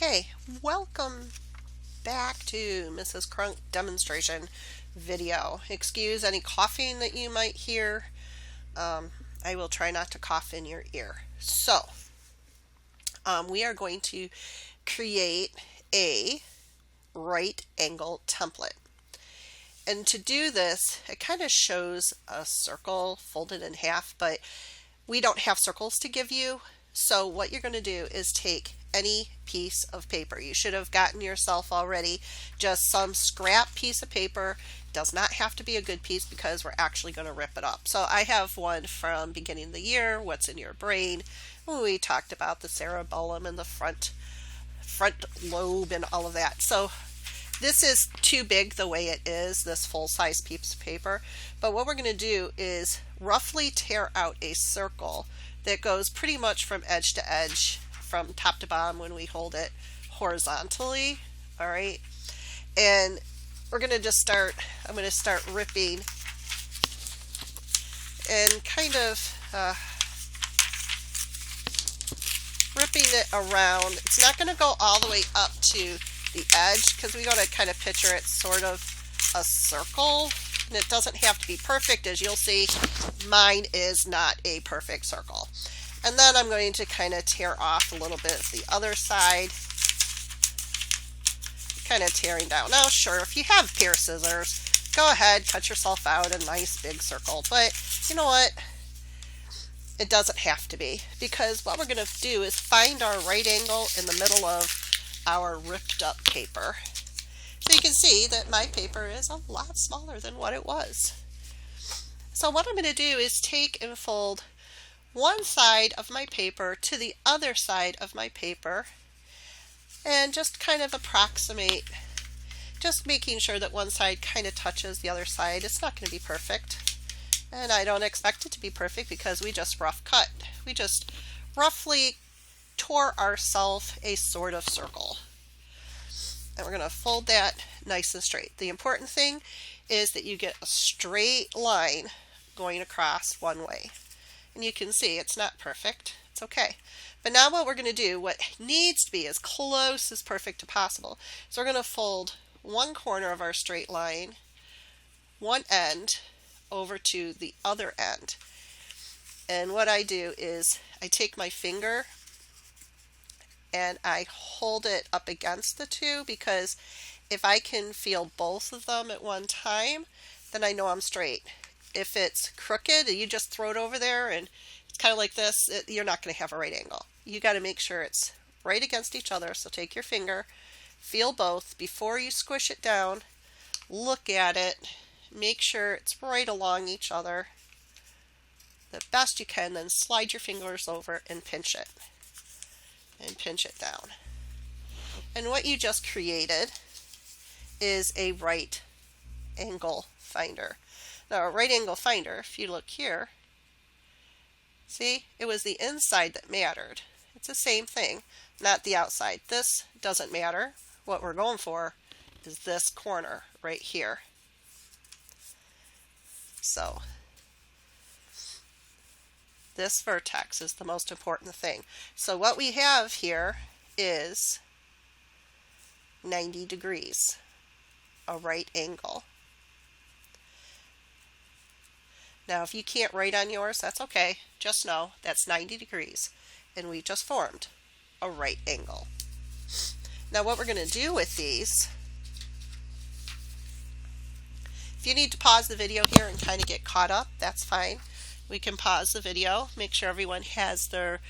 Okay, welcome back to Mrs. Crunk demonstration video. Excuse any coughing that you might hear. I will try not to cough in your ear. So, we are going to create a right angle template. And to do this, it kind of shows a circle folded in half, but we don't have circles to give you. So what you're going to do is take any piece of paper. You should have gotten yourself already just some scrap piece of paper. Does not have to be a good piece because we're actually going to rip it up. So I have one from beginning of the year, What's in Your Brain. We talked about the cerebellum and the front lobe and all of that. So this is too big the way it is, this full-size piece of paper. But what we're going to do is roughly tear out a circle that goes pretty much from edge to edge, from top to bottom when we hold it horizontally. All right. And we're going to just start, I'm going to start ripping and kind of ripping it around. It's not going to go all the way up to the edge because we got to kind of picture it sort of a circle, and it doesn't have to be perfect. As you'll see, mine is not a perfect circle. And then I'm going to kind of tear off a little bit of the other side, kind of tearing down. Now sure, if you have pair of scissors, go ahead, cut yourself out a nice big circle, but you know what, it doesn't have to be, because what we're going to do is find our right angle in the middle of our ripped up paper. So you can see that my paper is a lot smaller than what it was. So what I'm going to do is take and fold one side of my paper to the other side of my paper and just kind of approximate, just making sure that one side kind of touches the other side. It's not going to be perfect, and I don't expect it to be perfect because we just rough cut. We just roughly tore ourselves a sort of circle. And we're going to fold that nice and straight. The important thing is that you get a straight line going across one way. And you can see it's not perfect. It's okay. But now what we're going to do, what needs to be as close as perfect as possible, so we're going to fold one corner of our straight line, one end, over to the other end. And what I do is I take my finger and I hold it up against the two, because if I can feel both of them at one time, then I know I'm straight. If it's crooked, you just throw it over there and it's kind of like this, you're not going to have a right angle. You got to make sure it's right against each other. So take your finger, feel both before you squish it down, look at it, make sure it's right along each other the best you can, then slide your fingers over and pinch it. And pinch it down. And what you just created is a right angle finder. Now a right angle finder, if you look here, see, it was the inside that mattered. It's the same thing, not the outside. This doesn't matter. What we're going for is this corner right here. So this vertex is the most important thing. So what we have here is 90 degrees, a right angle. Now if you can't write on yours, that's okay. Just know that's 90 degrees, and we just formed a right angle. Now what we're going to do with these, if you need to pause the video here and kind of get caught up, that's fine. We can pause the video, make sure everyone has their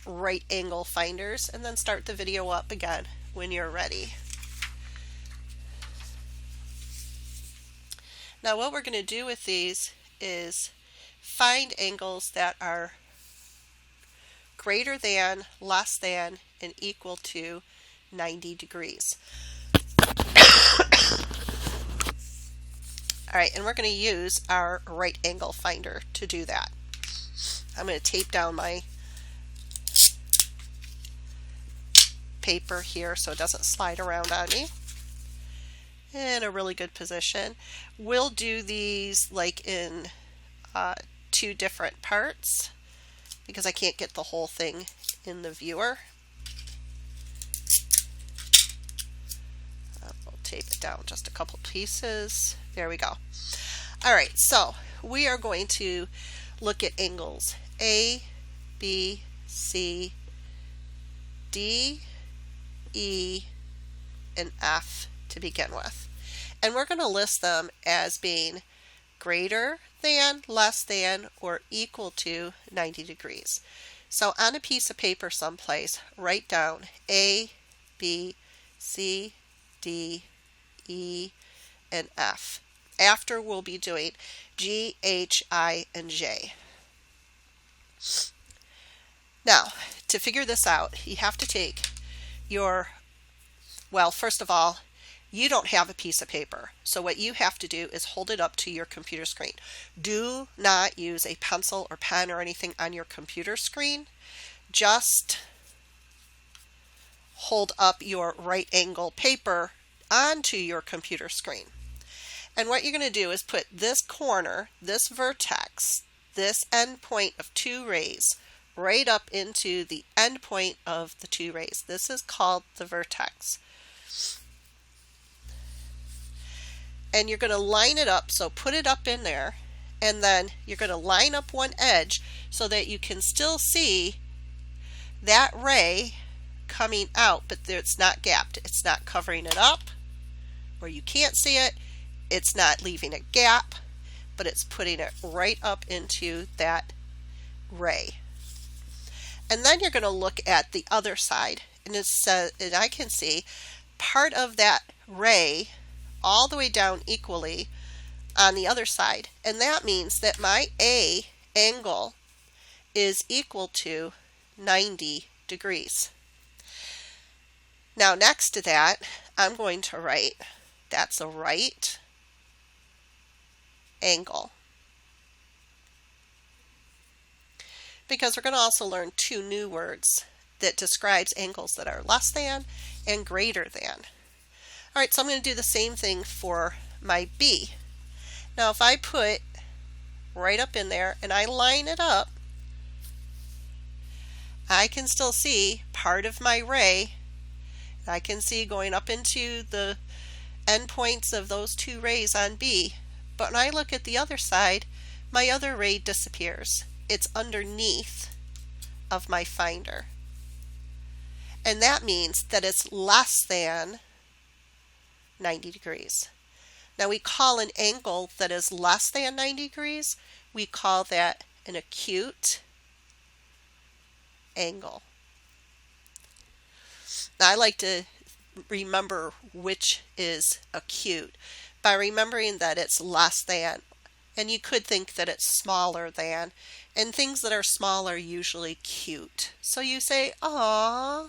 right angle finders, and then start the video up again when you're ready. Now what we're going to do with these is find angles that are greater than, less than, and equal to 90 degrees. All right, and we're going to use our right angle finder to do that. I'm going to tape down my paper here so it doesn't slide around on me. In a really good position. We'll do these like in two different parts because I can't get the whole thing in the viewer. tape it down just a couple pieces. There we go. All right, so we are going to look at angles A, B, C, D, E, and F to begin with. And we're going to list them as being greater than, less than, or equal to 90 degrees. So on a piece of paper someplace, write down A, B, C, D, E, and F. After we'll be doing G, H, I, and J. Now, to figure this out, you have to take your, well, first of all, you don't have a piece of paper. So what you have to do is hold it up to your computer screen. Do not use a pencil or pen or anything on your computer screen. Just hold up your right angle paper onto your computer screen. And what you're going to do is put this corner, this vertex, this end point of two rays right up into the end point of the two rays. This is called the vertex. And you're going to line it up, so put it up in there, and then you're going to line up one edge so that you can still see that ray coming out, but it's not gapped. It's not covering it up where you can't see it. It's not leaving a gap, but it's putting it right up into that ray. And then you're going to look at the other side, and it says, and I can see part of that ray all the way down equally on the other side. And that means that my A angle is equal to 90 degrees. Now next to that, I'm going to write, that's a right angle. Because we're going to also learn two new words that describes angles that are less than and greater than. All right, so I'm going to do the same thing for my B. Now if I put right up in there and I line it up, I can still see part of my ray. I can see going up into the endpoints of those two rays on B. But when I look at the other side, my other ray disappears. It's underneath of my finder. And that means that it's less than 90 degrees. Now we call an angle that is less than 90 degrees, we call that an acute angle. Now I like to remember which is acute by remembering that it's less than, and you could think that it's smaller than, and things that are small are usually cute. So you say, "Aw,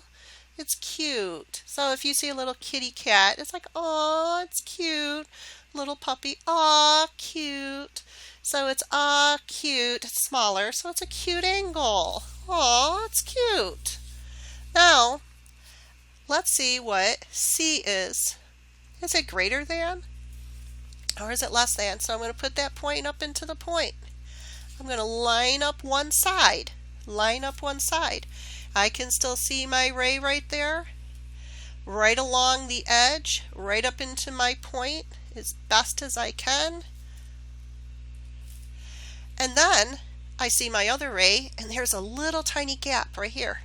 it's cute." So if you see a little kitty cat, it's like, "Aw, it's cute." Little puppy, "Aw, cute." So it's "aw, cute." It's smaller, so it's a cute angle. Aw, it's cute. Now, let's see what C is. Is it greater than? Or is it less than? So I'm going to put that point up into the point. I'm going to line up one side. Line up one side. I can still see my ray right there. Right along the edge, right up into my point as best as I can. And then I see my other ray, and there's a little tiny gap right here.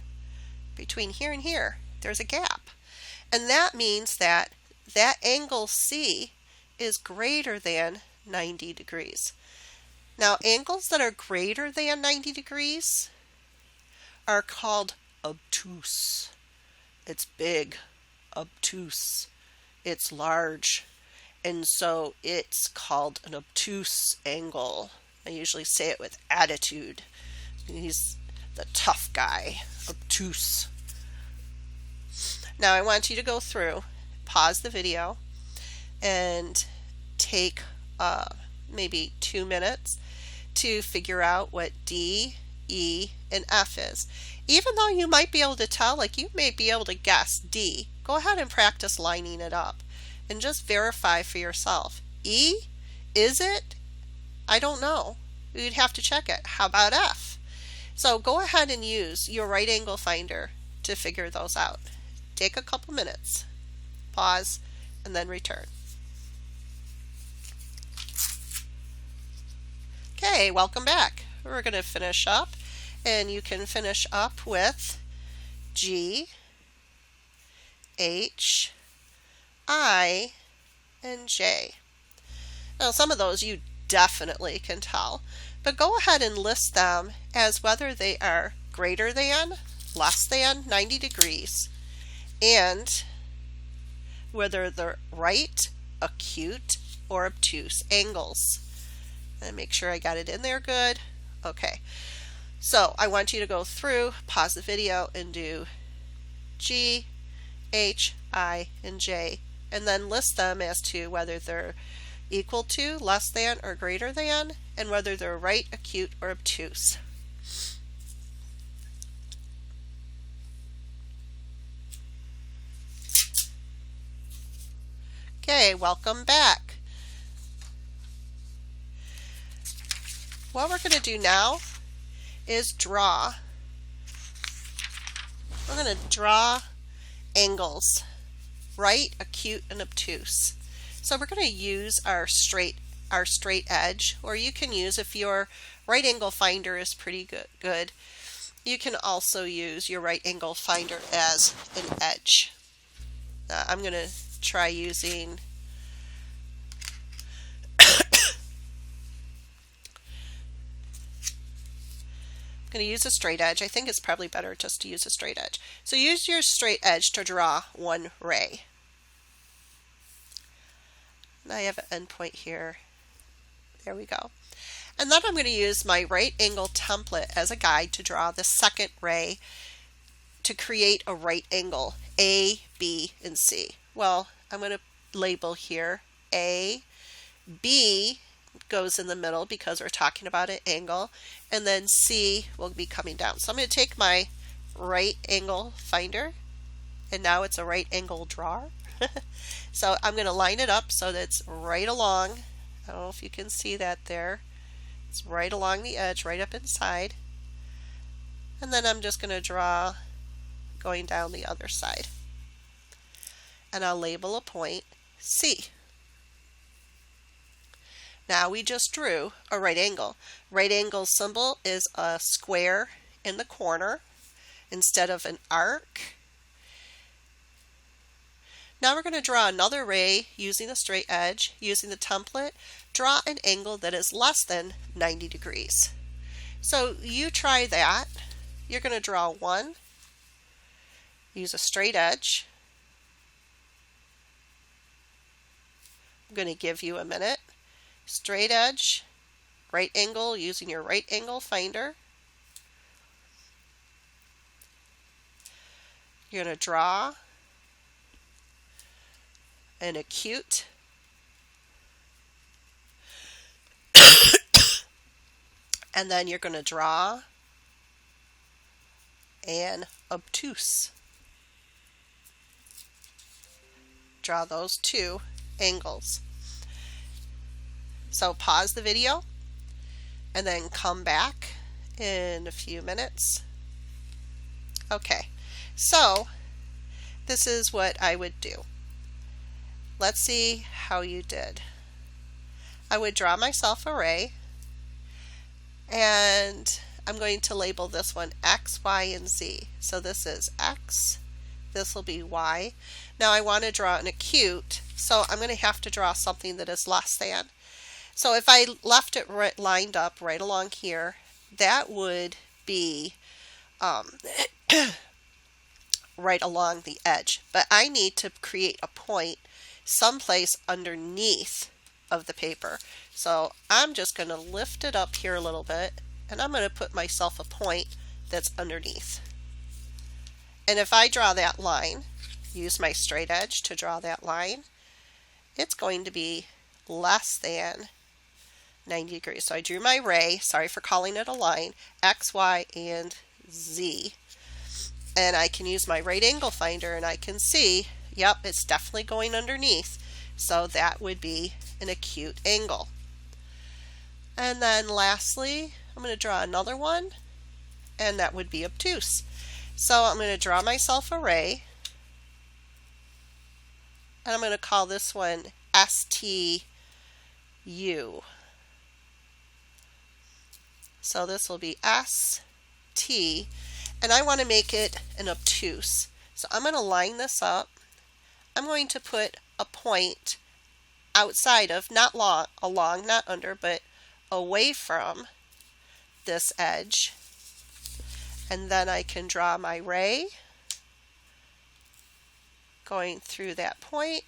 Between here and here, there's a gap. And that means that that angle C is greater than 90 degrees. Now, angles that are greater than 90 degrees are called obtuse. It's big. Obtuse. It's large. And so it's called an obtuse angle. I usually say it with attitude. He's the tough guy. Obtuse. Now I want you to go through, pause the video, and take maybe 2 minutes to figure out what D, E, and F is. Even though you might be able to tell, like you may be able to guess D, go ahead and practice lining it up and just verify for yourself. E, is it? I don't know. You'd have to check it. How about F? So go ahead and use your right angle finder to figure those out. Take a couple minutes, pause, and then return. Okay, welcome back. We're going to finish up, and you can finish up with G, H, I, and J. Now some of those you definitely can tell, but go ahead and list them as whether they are greater than, less than 90 degrees, and whether they're right, acute, or obtuse angles. And make sure I got it in there good. Okay, so I want you to go through, pause the video, and do G, H, I, and J, and then list them as to whether they're equal to, less than, or greater than, and whether they're right, acute, or obtuse. Okay, welcome back. What we're going to do now is draw. We're going to draw angles, right, acute, and obtuse. So we're going to use our straight edge, or you can use, if your right angle finder is pretty good, you can also use your right angle finder as an edge. I'm going to try using I'm going to use a straight edge. I think it's probably better just to use a straight edge. So use your straight edge to draw one ray. And I have an endpoint here. There we go. And then I'm going to use my right angle template as a guide to draw the second ray to create a right angle, A, B, and C. Well, I'm going to label here A, B goes in the middle because we're talking about an angle, and then C will be coming down. So I'm going to take my right angle finder, and now it's a right angle drawer. So I'm going to line it up so that it's right along. I don't know if you can see that there. It's right along the edge, right up inside. And then I'm just going to draw going down the other side. And I'll label a point C. Now we just drew a right angle. Right angle symbol is a square in the corner instead of an arc. Now we're going to draw another ray using a straight edge. Using the template, draw an angle that is less than 90 degrees. So you try that. You're going to draw one, use a straight edge. I'm going to give you a minute. Straight edge, right angle using your right angle finder. You're going to draw an acute, and then you're going to draw an obtuse. Draw those two angles. So pause the video and then come back in a few minutes. Okay, so this is what I would do. Let's see how you did. I would draw myself a ray, and I'm going to label this one X, Y, and Z. So this is X, this will be Y. Now I want to draw an acute, so I'm going to have to draw something that is less than. So if I left it lined up right along here, that would be right along the edge. But I need to create a point someplace underneath of the paper. So I'm just going to lift it up here a little bit, and I'm going to put myself a point that's underneath. And if I draw that line, use my straight edge to draw that line, it's going to be less than 90 degrees. So I drew my ray, sorry for calling it a line, X, Y, and Z. And I can use my right angle finder and I can see, yep, it's definitely going underneath. So that would be an acute angle. And then lastly, I'm going to draw another one, and that would be obtuse. So I'm going to draw myself a ray, and I'm going to call this one STU. So this will be ST, and I want to make it an obtuse. So I'm going to line this up. I'm going to put a point outside of, not along, not under, but away from this edge. And then I can draw my ray going through that point,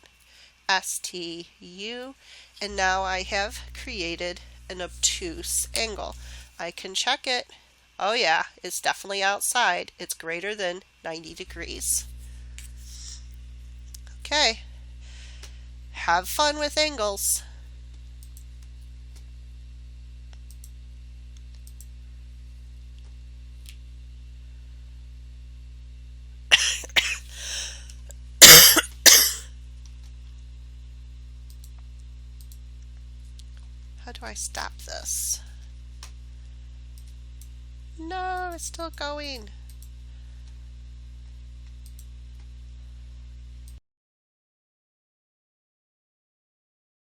STU, and now I have created an obtuse angle. I can check it. Oh yeah, it's definitely outside. It's greater than 90 degrees. Okay, have fun with angles. How do I stop this? No, it's still going.